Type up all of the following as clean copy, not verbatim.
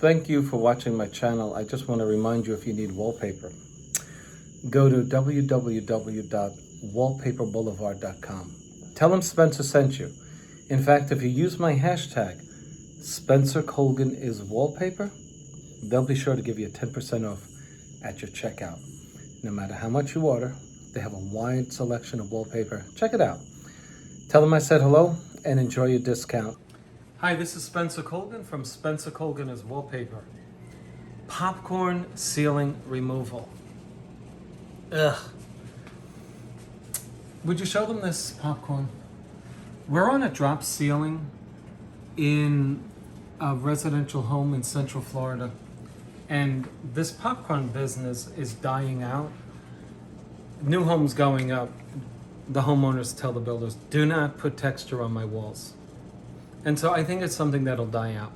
Thank you for watching my channel. I just want to remind you, if you need wallpaper, go to www.wallpaperboulevard.com. Tell them Spencer sent you. In fact, if you use my hashtag, Spencer Colgan is wallpaper, they'll be sure to give you 10% off at your checkout. No matter how much you order, they have a wide selection of wallpaper. Check it out. Tell them I said hello and enjoy your discount. Hi, this is Spencer Colgan from Spencer Colgan is Wallpaper. Popcorn ceiling removal. Ugh. Would you show them this popcorn? We're on a drop ceiling in a residential home in Central Florida, and this popcorn business is dying out. New homes going up, the homeowners tell the builders, do not put texture on my walls. And so I think it's something that'll die out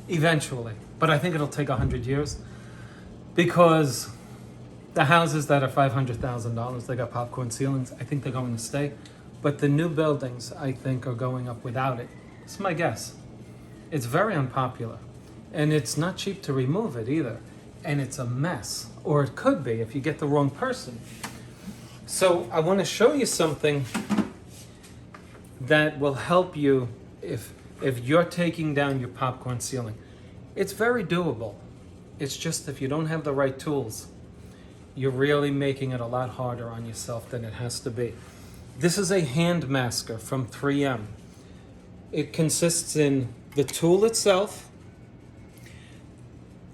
eventually, but I think it'll take 100 years, because the houses that are $500,000, they got popcorn ceilings, I think they're going to stay. But the new buildings, I think, are going up without it. It's my guess. It's very unpopular, and it's not cheap to remove it either. And it's a mess, or it could be if you get the wrong person. So I want to show you something that will help you if you're taking down your popcorn ceiling. It's very doable. It's just if you don't have the right tools, you're really making it a lot harder on yourself than it has to be. This is a hand masker from 3M. It consists in the tool itself,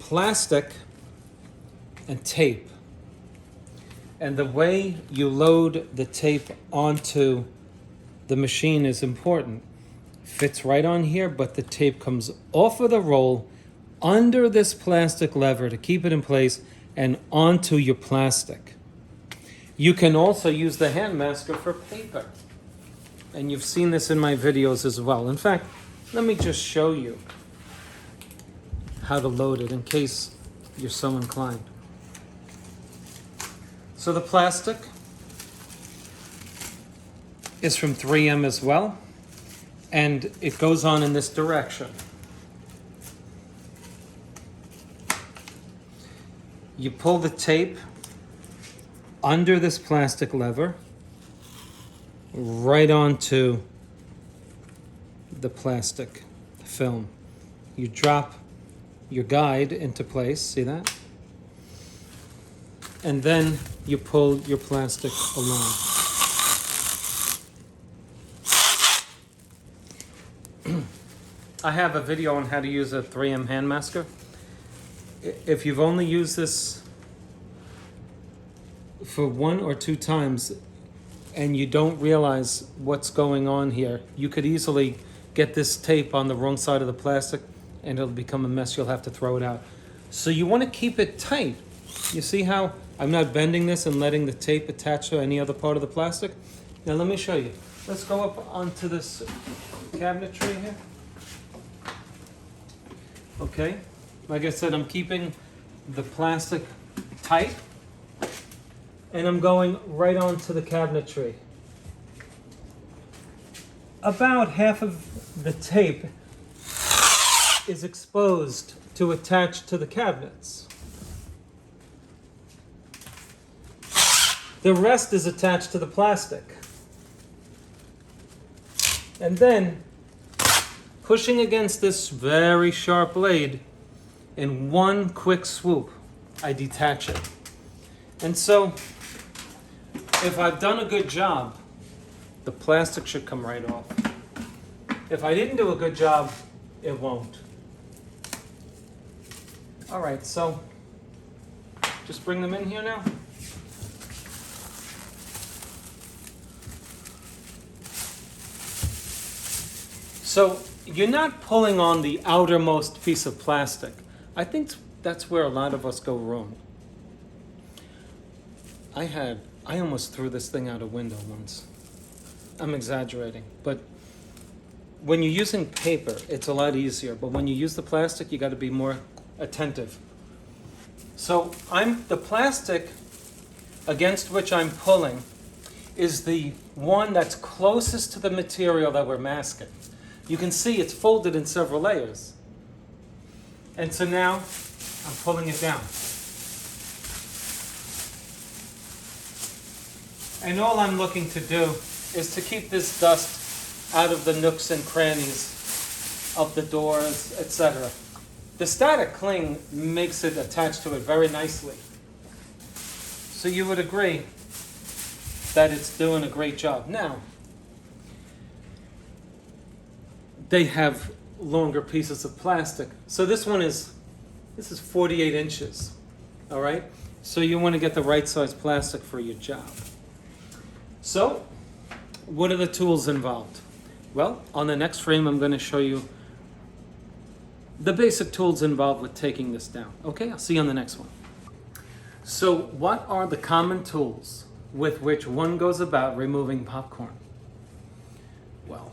plastic, and tape. And the way you load the tape onto the machine is important. Fits right on here, but the tape comes off of the roll under this plastic lever to keep it in place and onto your plastic. You can also use the hand masker for paper. And you've seen this in my videos as well. In fact, let me just show you how to load it in case you're so inclined. So the plastic is from 3M as well, and it goes on in this direction. You pull the tape under this plastic lever right onto the plastic film. You drop your guide into place, see that? And then you pull your plastic along. I have a video on how to use a 3M hand masker. If you've only used this for 1 or 2 times and you don't realize what's going on here, you could easily get this tape on the wrong side of the plastic and it'll become a mess. You'll have to throw it out. So you want to keep it tight. You see how I'm not bending this and letting the tape attach to any other part of the plastic? Now let me show you. Let's go up onto this cabinetry here. Okay, like I said, I'm keeping the plastic tight, and I'm going right onto the cabinetry. About half of the tape is exposed to attach to the cabinets. The rest is attached to the plastic. And then, pushing against this very sharp blade, in one quick swoop, I detach it. And so, if I've done a good job, the plastic should come right off. If I didn't do a good job, it won't. All right, so just bring them in here now. So you're not pulling on the outermost piece of plastic. I think that's where a lot of us go wrong. I almost threw this thing out a window once. I'm exaggerating, but when you're using paper, it's a lot easier. But when you use the plastic, you got to be more attentive. So the plastic against which I'm pulling is the one that's closest to the material that we're masking. You can see it's folded in several layers. And so now I'm pulling it down. And all I'm looking to do is to keep this dust out of the nooks and crannies of the doors, etc. The static cling makes it attach to it very nicely. So you would agree that it's doing a great job. Now, they have longer pieces of plastic. So this is 48 inches, all right? So you want to get the right size plastic for your job. So, what are the tools involved? Well, on the next frame, I'm going to show you the basic tools involved with taking this down. Okay, I'll see you on the next one. So, what are the common tools with which one goes about removing popcorn? Well,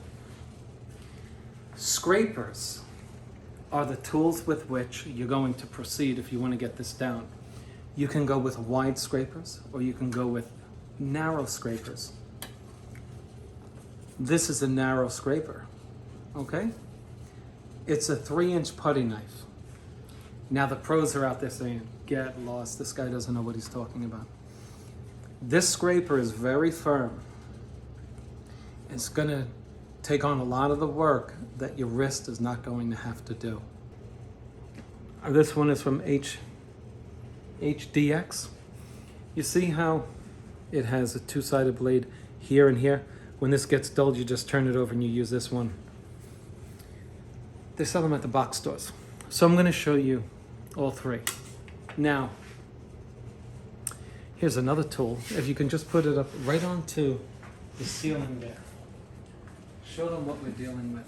scrapers are the tools with which you're going to proceed if you want to get this down. You can go with wide scrapers or you can go with narrow scrapers. This is a narrow scraper, okay? It's a 3-inch putty knife. Now the pros are out there saying, get lost, this guy doesn't know what he's talking about. This scraper is very firm. It's gonna take on a lot of the work that your wrist is not going to have to do. This one is from HDX. You see how it has a 2-sided blade here and here? When this gets dulled, you just turn it over and you use this one. They sell them at the box stores. So I'm going to show you all three. Now, here's another tool. If you can just put it up right onto the ceiling there. Show them what we're dealing with.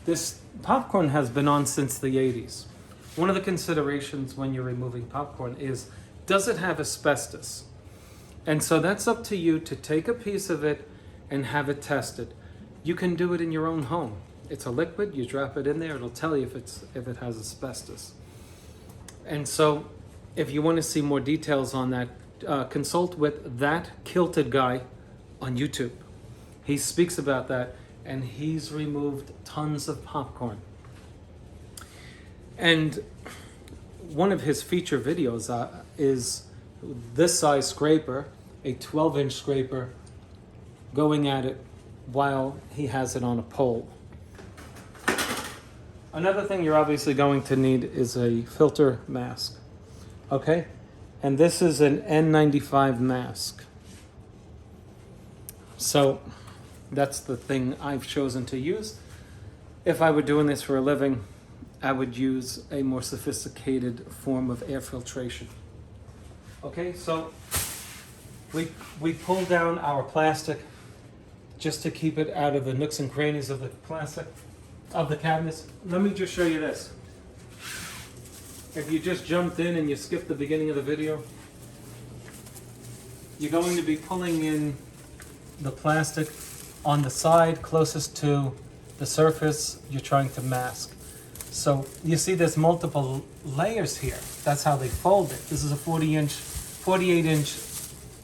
This popcorn has been on since the 80s. One of the considerations when you're removing popcorn is, does it have asbestos? And so that's up to you to take a piece of it and have it tested. You can do it in your own home. It's a liquid, you drop it in there, it'll tell you if it has asbestos. And so if you want to see more details on that, consult with That Kilted Guy on YouTube. He speaks about that and he's removed tons of popcorn. And one of his feature videos is this size scraper, a 12-inch scraper, going at it while he has it on a pole. Another thing you're obviously going to need is a filter mask, okay? And this is an N95 mask. So that's the thing I've chosen to use. If I were doing this for a living, I would use a more sophisticated form of air filtration. Okay, so we pull down our plastic just to keep it out of the nooks and crannies of the plastic, of the cabinets. Let me just show you this. If you just jumped in and you skipped the beginning of the video, you're going to be pulling in the plastic on the side closest to the surface you're trying to mask. So you see there's multiple layers here. That's how they fold it. This is a 48-inch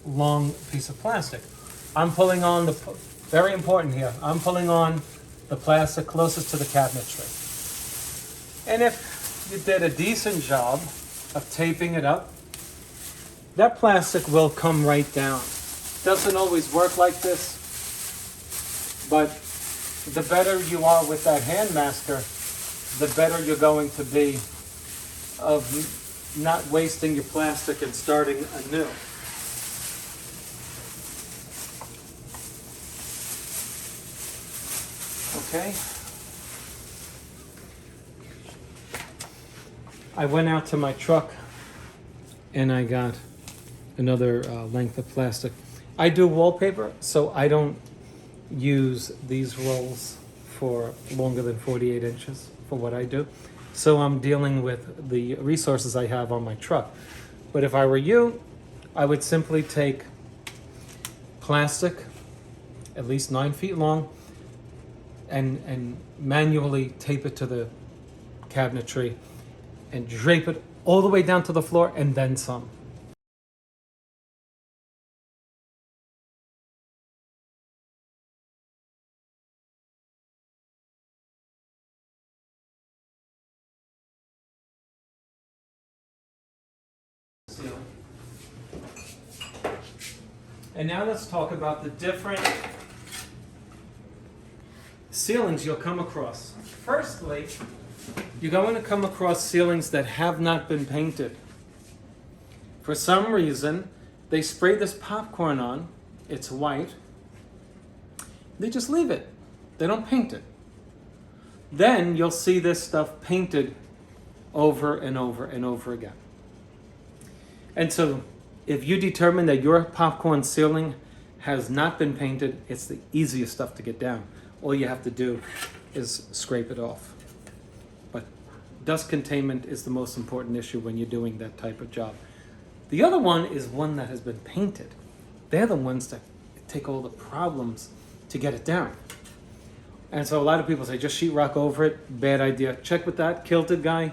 long piece of plastic. I'm pulling on the, very important here, I'm pulling on the plastic closest to the cabinetry. And if you did a decent job of taping it up, that plastic will come right down. Doesn't always work like this, but the better you are with that hand masker, the better you're going to be of not wasting your plastic and starting anew. Okay. I went out to my truck and I got another length of plastic. I do wallpaper, so I don't use these rolls for longer than 48 inches for what I do. So I'm dealing with the resources I have on my truck. But if I were you, I would simply take plastic, at least 9 feet long, and manually tape it to the cabinetry and drape it all the way down to the floor and then some. ceiling. And now let's talk about the different ceilings you'll come across. Firstly, you're going to come across ceilings that have not been painted. For some reason, they spray this popcorn on, it's white, they just leave it. They don't paint it. Then you'll see this stuff painted over and over and over again. And so if you determine that your popcorn ceiling has not been painted, it's the easiest stuff to get down. All you have to do is scrape it off. But dust containment is the most important issue when you're doing that type of job. The other one is one that has been painted. They're the ones that take all the problems to get it down. And so a lot of people say, just sheetrock over it. Bad idea. Check with that kilted guy.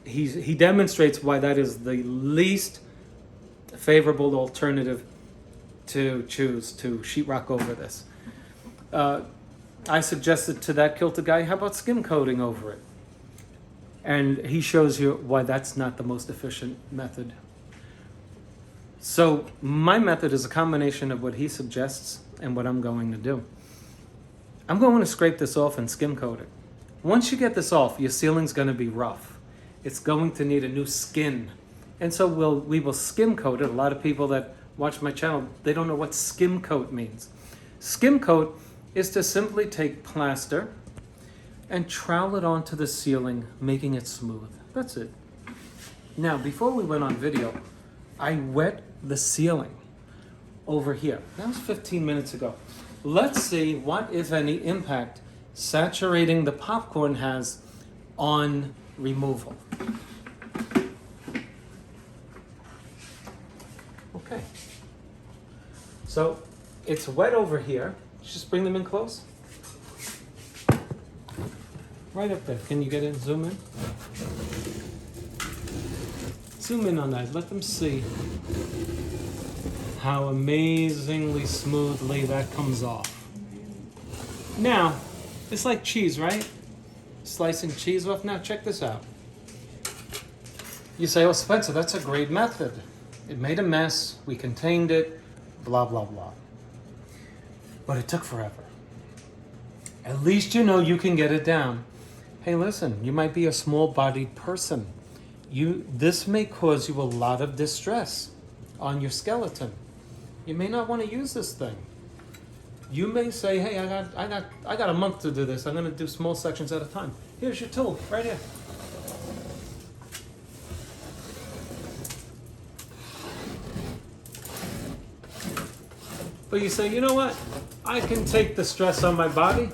He demonstrates why that is the least favorable alternative to choose to sheetrock over this. I suggested to that kilted guy, how about skim coating over it? And he shows you why that's not the most efficient method. So my method is a combination of what he suggests and what I'm going to do. I'm going to scrape this off and skim coat it. Once you get this off, your ceiling's going to be rough. It's going to need a new skin. And so we will skim coat it. A lot of people that watch my channel, they don't know what skim coat means. Skim coat is to simply take plaster and trowel it onto the ceiling, making it smooth. That's it. Now, before we went on video, I wet the ceiling over here. That was 15 minutes ago. Let's see what, if any, impact saturating the popcorn has on removal. Okay. So it's wet over here. Just bring them in close. Right up there. Can you get in? Zoom in. Zoom in on that. Let them see how amazingly smoothly that comes off. Now, it's like cheese, right? Slicing cheese off. Now, check this out. You say, oh, Spencer, that's a great method. It made a mess. We contained it. Blah, blah, blah. But it took forever. At least you know you can get it down. Hey, listen, you might be a small-bodied person. This may cause you a lot of distress on your skeleton. You may not want to use this thing. You may say, hey, I got a month to do this. I'm going to do small sections at a time. Here's your tool, right here. But you say, you know what? I can take the stress on my body.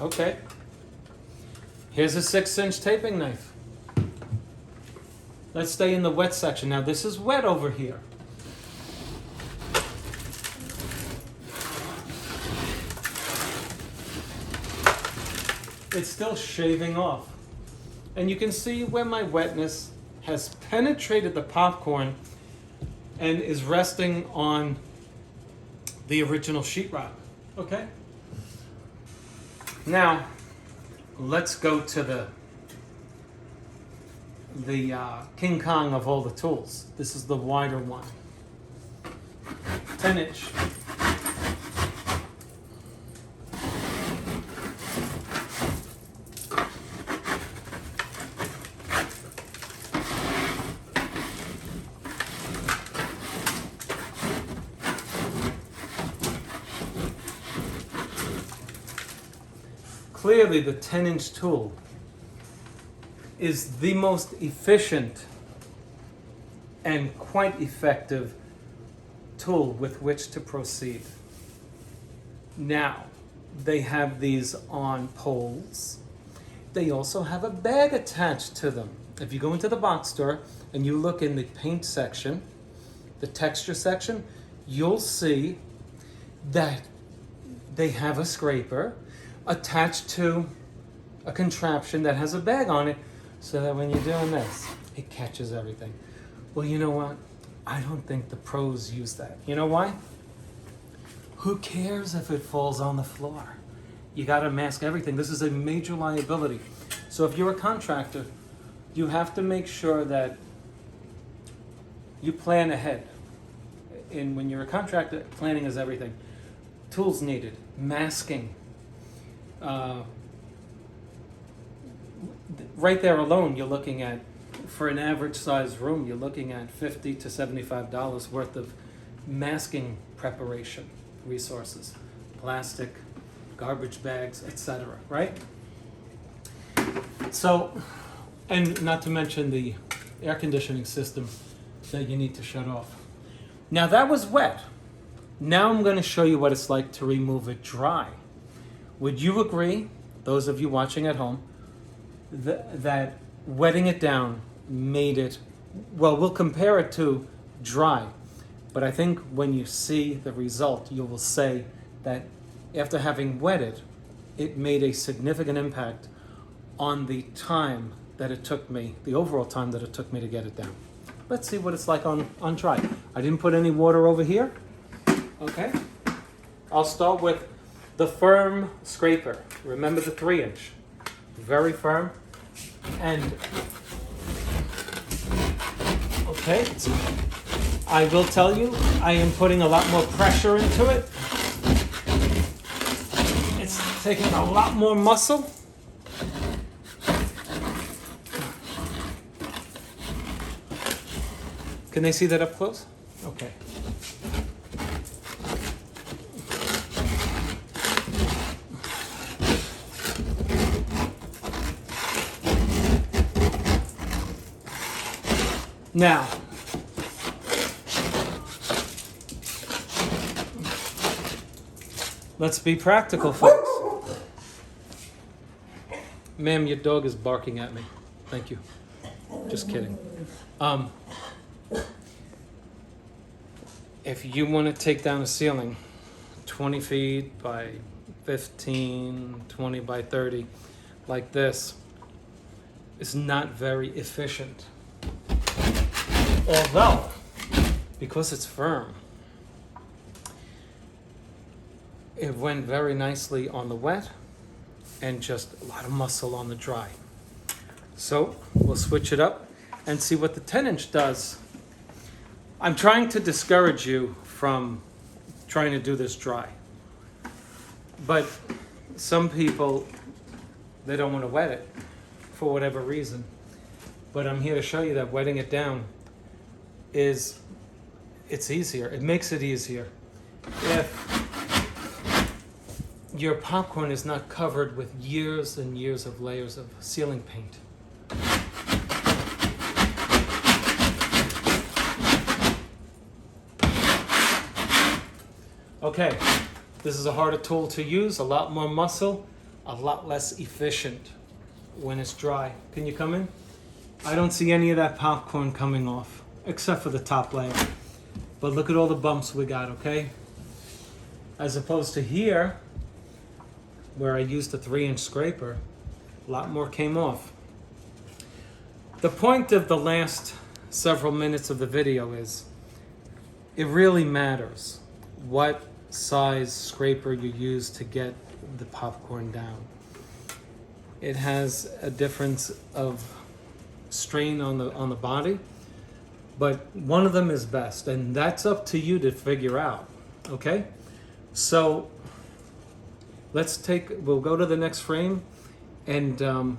Okay. Here's a 6-inch taping knife. Let's stay in the wet section. Now this is wet over here. It's still shaving off. And you can see where my wetness has penetrated the popcorn and is resting on the original sheetrock. Okay? Now, let's go to the King Kong of all the tools. This is the wider one. 10-inch. Clearly, the 10-inch tool is the most efficient and quite effective tool with which to proceed. Now, they have these on poles. They also have a bag attached to them. If you go into the box store and you look in the paint section, the texture section, you'll see that they have a scraper attached to a contraption that has a bag on it so that when you're doing this, it catches everything. Well, you know what? I don't think the pros use that. You know why? Who cares if it falls on the floor? You got to mask everything. This is a major liability. So if you're a contractor, you have to make sure that you plan ahead. And when you're a contractor, planning is everything. Tools needed, masking. Right there alone, you're looking at, for an average size room, you're looking at $50 to $75 worth of masking preparation resources, plastic, garbage bags, etc. Right? So, and not to mention the air conditioning system that you need to shut off. Now that was wet. Now I'm going to show you what it's like to remove it dry. Would you agree, those of you watching at home, that wetting it down made it, well, we'll compare it to dry, but I think when you see the result, you will say that after having wetted, it made a significant impact on the time that it took me, the overall time that it took me to get it down. Let's see what it's like on dry. I didn't put any water over here. Okay. I'll start with the firm scraper. Remember the 3-inch. Very firm. And, okay. I will tell you, I am putting a lot more pressure into it. It's taking a lot more muscle. Can they see that up close? Okay. Now, let's be practical, folks. Ma'am, your dog is barking at me. Thank you. Just kidding. If you want to take down a ceiling 20 feet by 15, 20 by 30, like this, it's not very efficient. Although, because it's firm, it went very nicely on the wet and just a lot of muscle on the dry. So we'll switch it up and see what the 10-inch does. I'm trying to discourage you from trying to do this dry. But some people, they don't want to wet it for whatever reason. But I'm here to show you that wetting it down it's easier. It makes it easier. If your popcorn is not covered with years and years of layers of ceiling paint. Okay, this is a harder tool to use, a lot more muscle, a lot less efficient when it's dry. Can you come in? I don't see any of that popcorn coming off, except for the top layer. But look at all the bumps we got, okay? As opposed to here, where I used a 3-inch scraper, a lot more came off. The point of the last several minutes of the video is, it really matters what size scraper you use to get the popcorn down. It has a difference of strain on the body, but one of them is best, and that's up to you to figure out. Okay, so we'll go to the next frame, and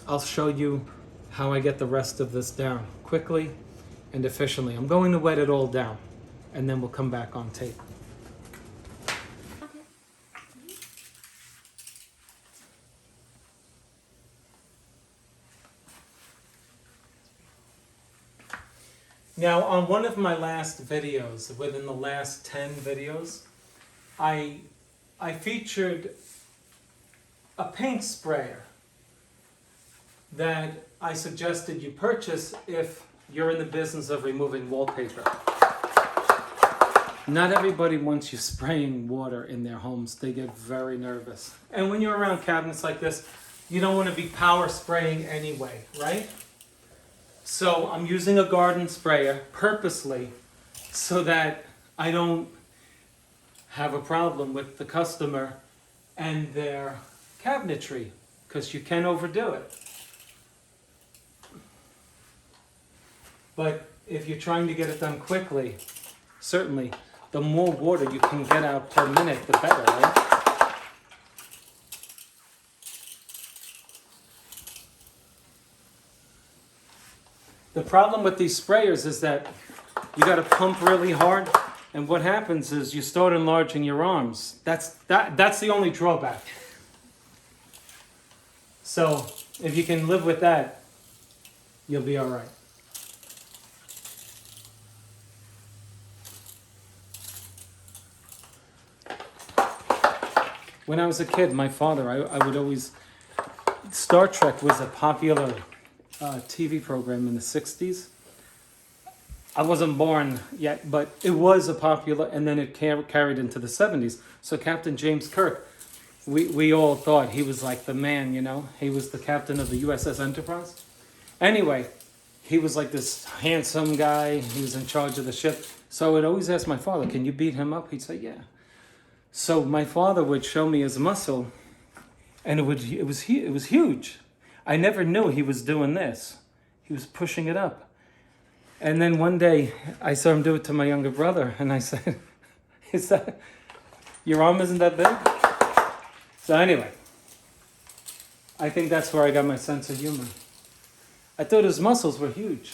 I'll show you how I get the rest of this down quickly and efficiently. I'm going to wet it all down, and then we'll come back on tape. Now, on one of my last videos, within the last 10 videos, I featured a paint sprayer that I suggested you purchase if you're in the business of removing wallpaper. Not everybody wants you spraying water in their homes. They get very nervous. And when you're around cabinets like this, you don't want to be power spraying anyway, right? So I'm using a garden sprayer purposely so that I don't have a problem with the customer and their cabinetry, because you can overdo it. But if you're trying to get it done quickly, certainly, the more water you can get out per minute, the better, right? The problem with these sprayers is that you got to pump really hard, and what happens is you start enlarging your arms. That's the only drawback. So if you can live with that, you'll be all right. When I was a kid, my father, I would always... Star Trek was a popular TV program in the 60s. I wasn't born yet, but it was a popular, and then it carried into the 70s. So Captain James Kirk, we all thought he was like the man, you know? He was the captain of the USS Enterprise. Anyway, he was like this handsome guy. He was in charge of the ship. So I would always ask my father, can you beat him up? He'd say, yeah. So my father would show me his muscle, and it was huge. I never knew he was doing this. He was pushing it up. And then one day, I saw him do it to my younger brother, and I said, "Is that your arm isn't that big?" So anyway, I think that's where I got my sense of humor. I thought his muscles were huge,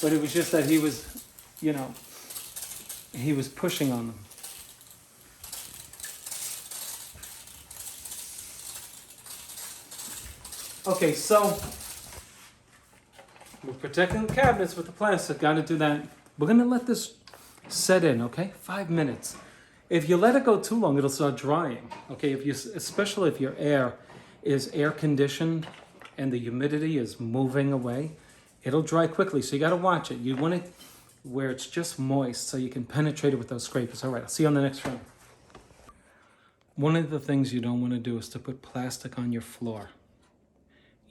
but it was just that he was, you know, he was pushing on them. Okay, so we're protecting the cabinets with the plastic. Got to do that. We're going to let this set in, okay? 5 minutes. If you let it go too long, it'll start drying. Okay, especially if your air is air conditioned and the humidity is moving away, it'll dry quickly. So you got to watch it. You want it where it's just moist so you can penetrate it with those scrapers. All right, I'll see you on the next round. One of the things you don't want to do is to put plastic on your floor.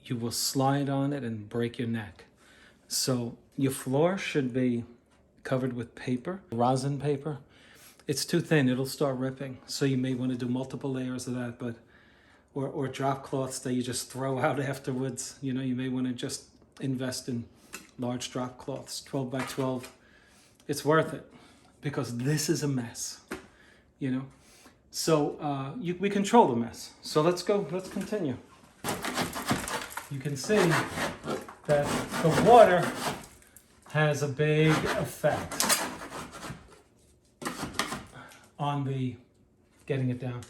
You will slide on it and break your neck. So your floor should be covered with paper, rosin paper. It's too thin, it'll start ripping. So you may want to do multiple layers of that, but or drop cloths that you just throw out afterwards. You know, you may want to just invest in large drop cloths, 12 by 12. It's worth it because this is a mess, you know. So we control the mess. So let's continue. You can see that the water has a big effect on the getting it down.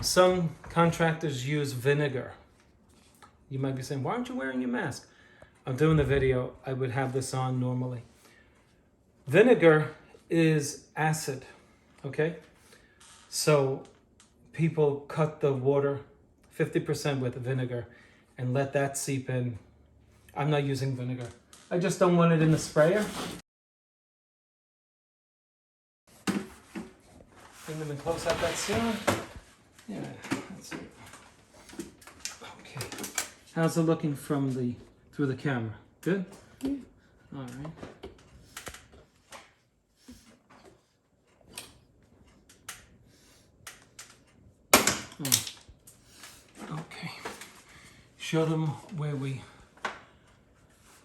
Some contractors use vinegar. You might be saying, why aren't you wearing your mask? I'm doing the video. I would have this on normally. Vinegar is acid, okay? So people cut the water 50% with vinegar and let that seep in. I'm not using vinegar. I just don't want it in the sprayer. Bring them in close at that ceiling. Yeah, that's it. Okay. How's it looking through the camera? Good? Yeah. All right. Okay, show them where we,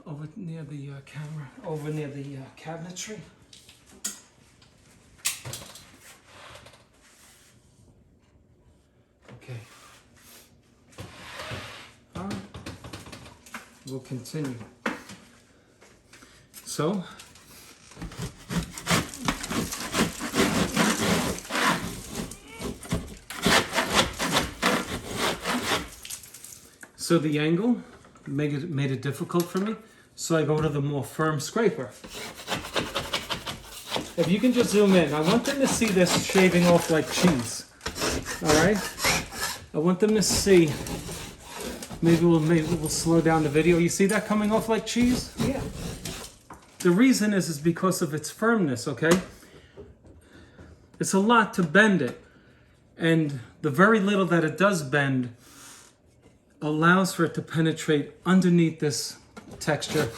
over near the camera, over near the cabinetry. Okay. All right, we'll continue. So, the angle made it difficult for me, so I go to the more firm scraper. If you can just zoom in, I want them to see this shaving off like cheese. All right? I want them to see. Maybe we'll slow down the video. You see that coming off like cheese? Yeah. The reason is because of its firmness, okay? It's a lot to bend it, and the very little that it does bend allows for it to penetrate underneath this texture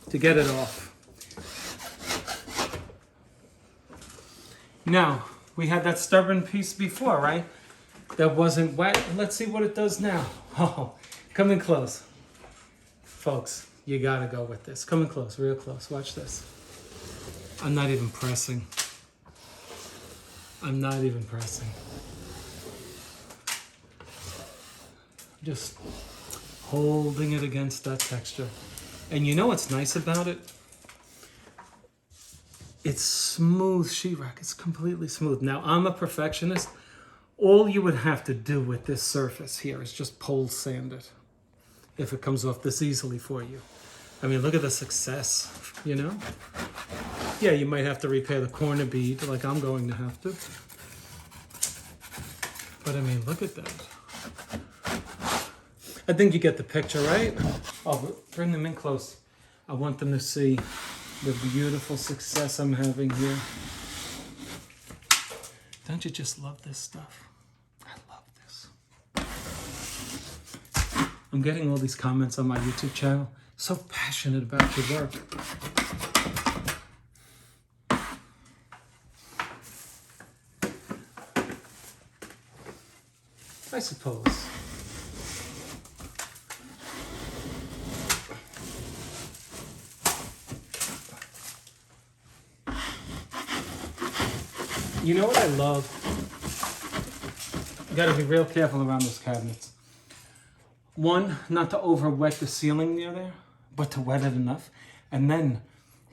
to get it off. Now, we had that stubborn piece before, right? That wasn't wet. Let's see what it does now. Oh, Come in close. Folks, you gotta go with this. Come in close, real close. Watch this. I'm not even pressing. I'm not even pressing. Just holding it against that texture. And you know what's nice about it? It's smooth sheetrock. It's completely smooth. Now, I'm a perfectionist. All you would have to do with this surface here is just pole sand it if it comes off this easily for you. I mean, look at the success, you know? Yeah, you might have to repair the corner bead like I'm going to have to. But I mean, look at that. I think you get the picture, right? I'll bring them in close. I want them to see the beautiful success I'm having here. Don't you just love this stuff? I love this. I'm getting all these comments on my YouTube channel. So passionate about your work. I suppose. You know what I love? You gotta be real careful around those cabinets. One, not to over wet the ceiling near there, but to wet it enough. And then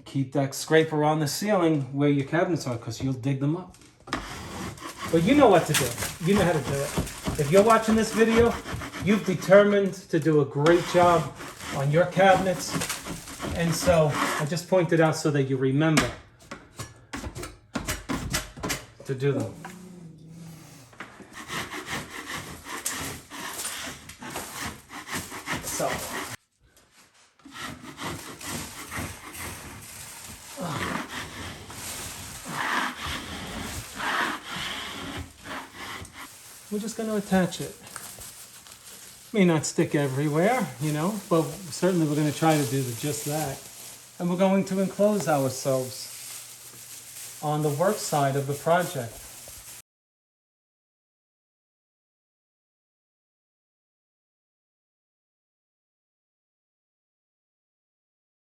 keep that scraper on the ceiling where your cabinets are, because you'll dig them up. But you know what to do. You know how to do it. If you're watching this video, you've determined to do a great job on your cabinets. And so I just pointed out so that you remember to do them. So, we're just going to attach it. May not stick everywhere, you know, but certainly we're going to try to do just that. And we're going to enclose ourselves on the work side of the project.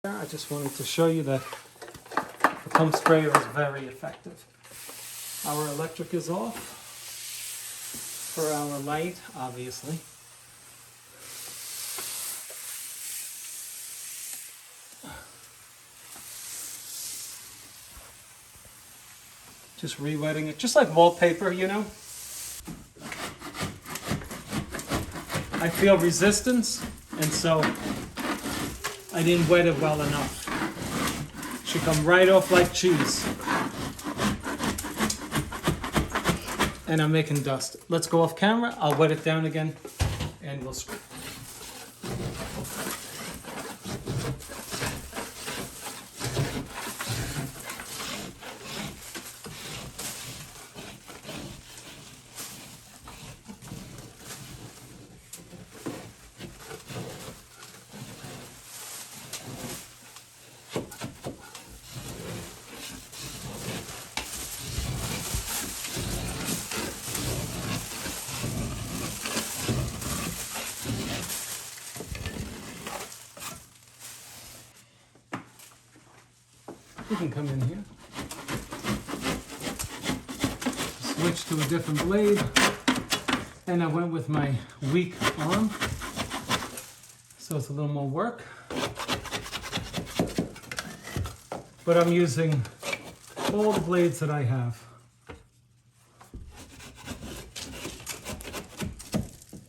I just wanted to show you that the pump sprayer is very effective. Our electric is off for our light, obviously. Just re-wetting it, just like wallpaper, you know. I feel resistance, and so I didn't wet it well enough. Should come right off like cheese. And I'm making dust. Let's go off camera. I'll wet it down again, and we'll screw. You can come in here. Switch to a different blade. And I went with my weak arm. So it's a little more work. But I'm using all the blades that I have.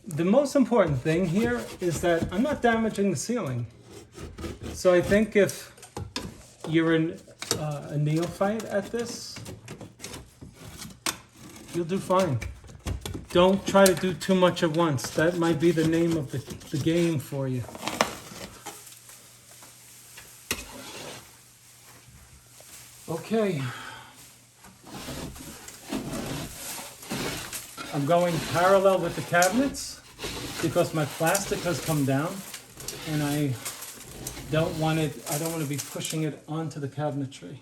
The most important thing here is that I'm not damaging the ceiling. So I think if you're a neophyte at this, you'll do fine. Don't try to do too much at once. That might be the name of the game for you. Okay. I'm going parallel with the cabinets because my plastic has come down and I don't want to be pushing it onto the cabinetry.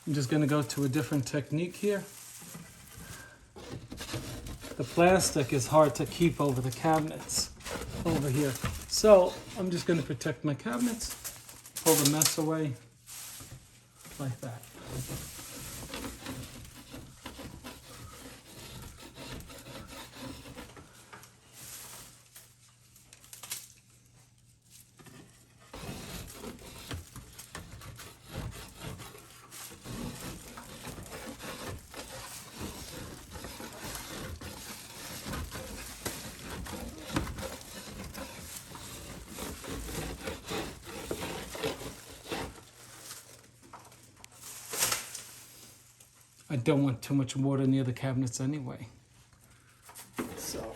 I'm just going to go to a different technique here. The plastic is hard to keep over the cabinets over here. So I'm just going to protect my cabinets, pull the mess away like that. I don't want too much water near the cabinets anyway. So.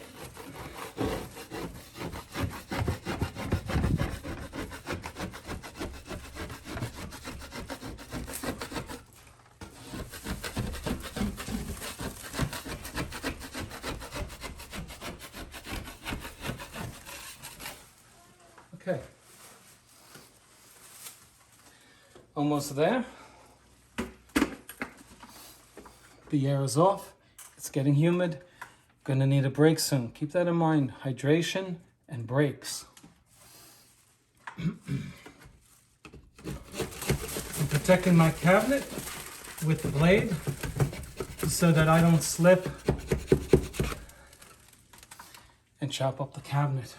Okay. Almost there. The air is off. It's getting humid. Gonna need a break soon. Keep that in mind. Hydration and breaks. I'm protecting my cabinet with the blade so that I don't slip and chop up the cabinet.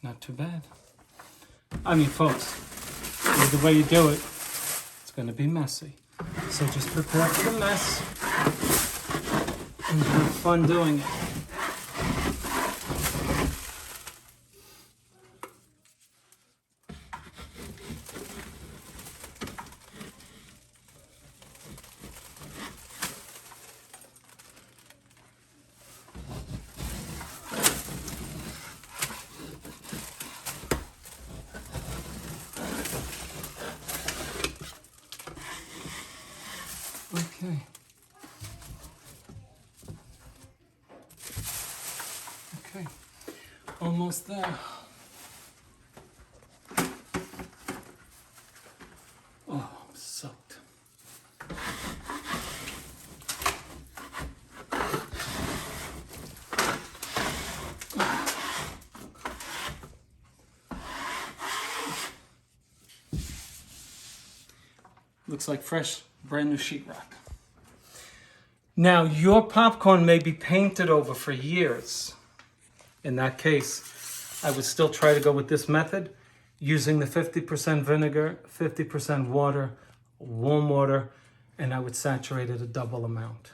Not too bad. I mean, folks, the way you do it, it's going to be messy. So just prepare for the mess and have fun doing it. Okay. Okay. Almost there. Oh, I'm soaked. Looks like fresh, brand new sheetrock. Now, your popcorn may be painted over for years. In that case, I would still try to go with this method, using the 50% vinegar, 50% water, warm water, and I would saturate it a double amount.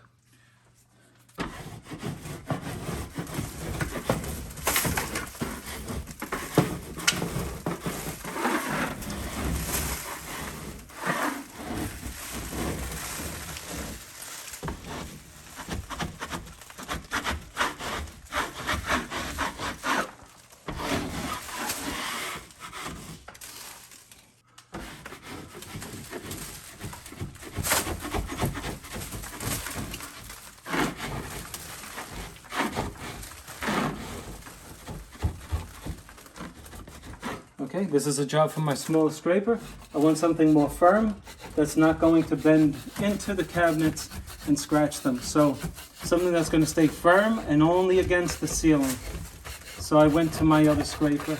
Okay, this is a job for my small scraper. I want something more firm that's not going to bend into the cabinets and scratch them. So something that's going to stay firm and only against the ceiling. So I went to my other scraper.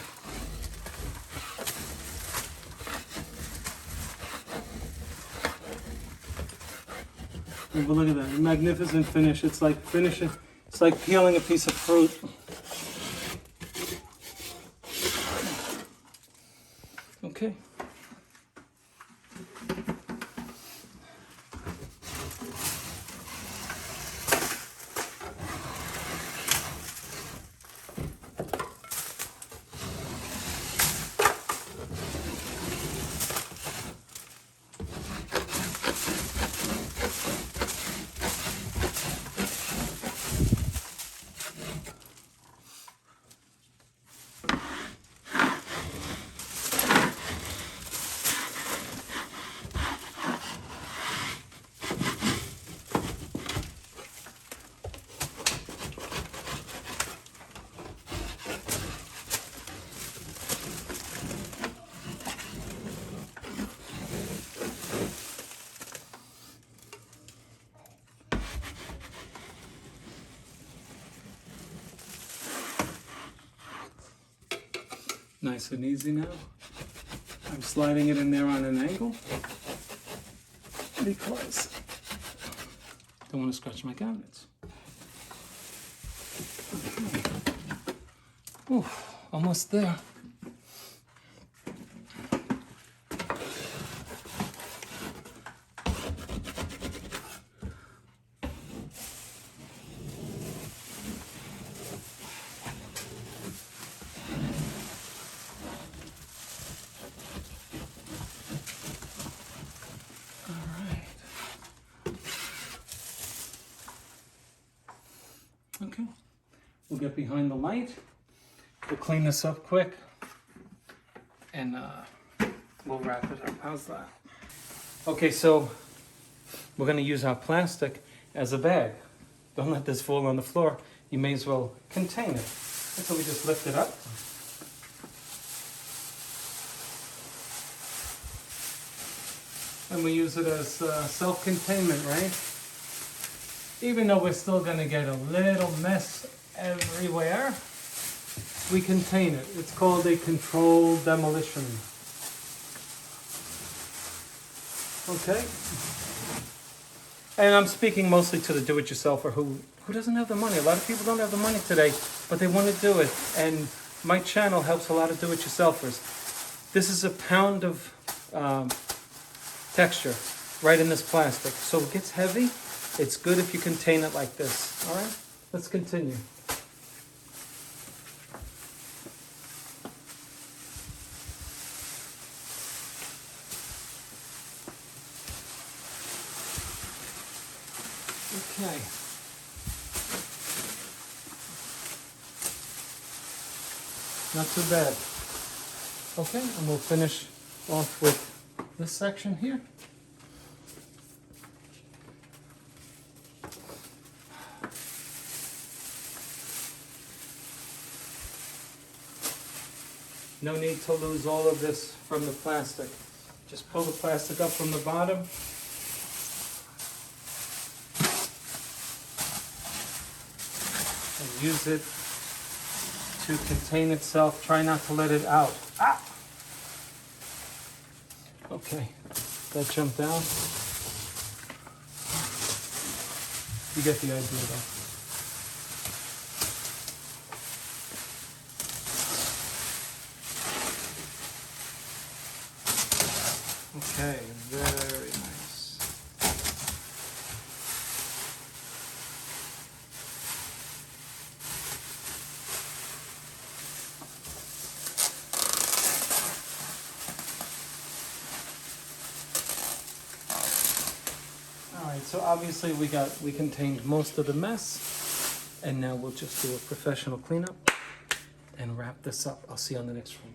Oh, but look at that, magnificent finish. It's like finishing, it's like peeling a piece of fruit. Okay. Nice and easy now. I'm sliding it in there on an angle because I don't want to scratch my cabinets. Okay. Oof, almost there. Okay, we'll get behind the light, we'll clean this up quick, and we'll wrap it up. How's that? Okay, so we're going to use our plastic as a bag. Don't let this fall on the floor. You may as well contain it. And so we just lift it up. And we use it as self-containment, right? Even though we're still going to get a little mess everywhere, we contain it. It's called a controlled demolition. Okay? And I'm speaking mostly to the do-it-yourselfer who doesn't have the money. A lot of people don't have the money today, but they want to do it. And my channel helps a lot of do-it-yourselfers. This is a pound of texture right in this plastic. So it gets heavy. It's good if you contain it like this. All right, let's continue. Okay. Not too bad. Okay, and we'll finish off with this section here. No need to lose all of this from the plastic. Just pull the plastic up from the bottom. And use it to contain itself. Try not to let it out. Ah! Okay, that jumped out. You get the idea though. Okay, very nice. All right, so obviously we contained most of the mess, and now we'll just do a professional cleanup and wrap this up. I'll see you on the next frame.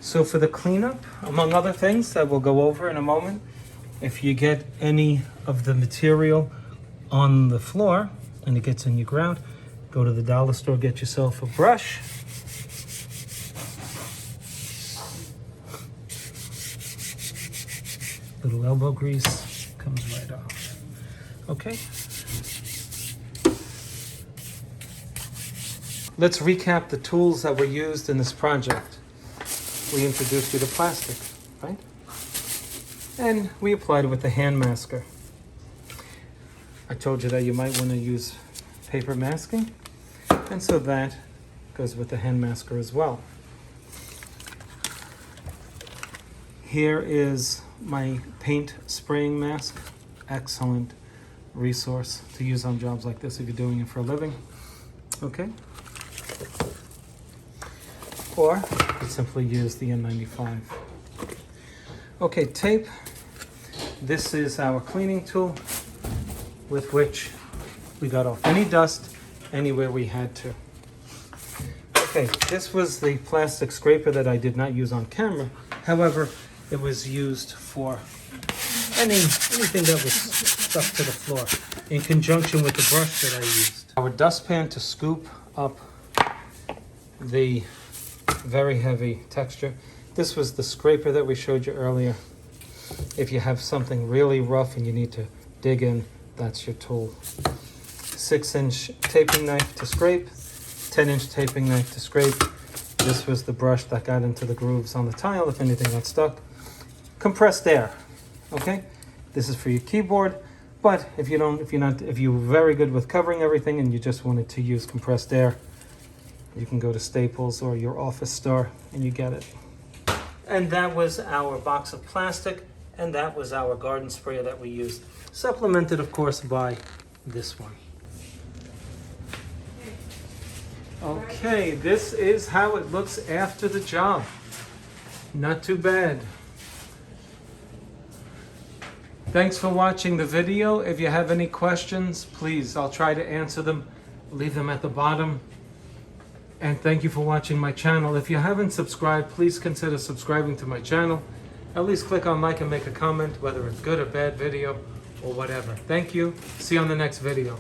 So for the cleanup, among other things that we'll go over in a moment, if you get any of the material on the floor and it gets in your ground, go to the dollar store, get yourself a brush. Little elbow grease comes right off. Okay. Let's recap the tools that were used in this project. We introduced you to plastic, right? And we applied it with the hand masker. I told you that you might want to use paper masking, and so that goes with the hand masker as well. Here is my paint spraying mask. Excellent resource to use on jobs like this if you're doing it for a living. Okay? Or you simply use the N95. Okay, tape. This is our cleaning tool with which we got off any dust anywhere we had to. Okay, this was the plastic scraper that I did not use on camera. However, it was used for anything that was stuck to the floor in conjunction with the brush that I used. Our dustpan to scoop up the very heavy texture. This was the scraper that we showed you earlier. If you have something really rough and you need to dig in, that's your tool. 6-inch taping knife to scrape, 10-inch taping knife to scrape. This was the brush that got into the grooves on the tile if anything got stuck. Compressed air, okay? This is for your keyboard, but if you're very good with covering everything and you just wanted to use compressed air, you can go to Staples or your office store and you get it. And that was our box of plastic, and that was our garden sprayer that we used. Supplemented, of course, by this one. Okay, this is how it looks after the job. Not too bad. Thanks for watching the video. If you have any questions, please, I'll try to answer them. Leave them at the bottom. And thank you for watching my channel. If you haven't subscribed, please consider subscribing to my channel. At least click on like and make a comment, whether it's good or bad video or whatever. Thank you. See you on the next video.